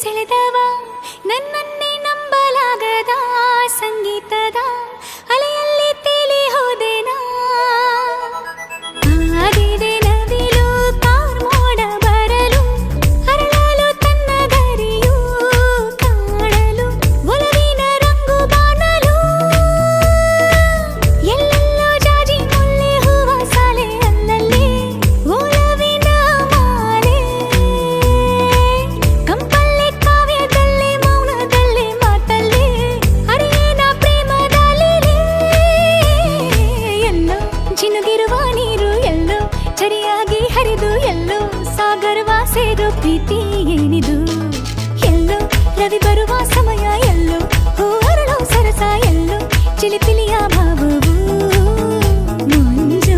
ಸೆಳೆದವ ನನ್ನನ್ನೇ ನಂಬಲಾಗದ ಸಂಗೀತದ ಅಲೆಯಲ್ಲಿ ತೇಲಿ ಹೋದೆನಾ ಆದಿದೆ ನವಿಲು ಕಾರ್ಮೋಡ ಬರಲು ಅರಳಲು ತನ್ನ ಗರಿಯು ಕಾಣಲು ಒಲವಿನ ರಂಗು ಬಾಣಲು ಎಲ್ಲೆಲ್ಲೋ ಜಾಜಿ ಮುಲ್ಲೆ ಹೂವ ಸಾಲೆ ಅಲ್ಲಲ್ಲಿ ಒಲವಿನ ಮಾಲೆ ಕಂಪಲ್ಲಿ ಕಾವ್ಯದಲ್ಲಿ ಮೌನದಲ್ಲಿ ಮಾತಲ್ಲಿ ಅರಿಯೇನ ಪ್ರೇಮದಲ್ಲಿ ಎಲ್ಲೋ ಜಿನುಗಿರುವ ನೀರು ಎಲ್ಲೋ ಚರಿಯಾಗಿ ಹರಿದು ಎಲ್ಲೋ ಸಾಗರವ ಸೇರೋ ಪ್ರೀತಿ ಏನಿದು ಎಲ್ಲೋ ರವಿ ಬರುವ ಸಮಯ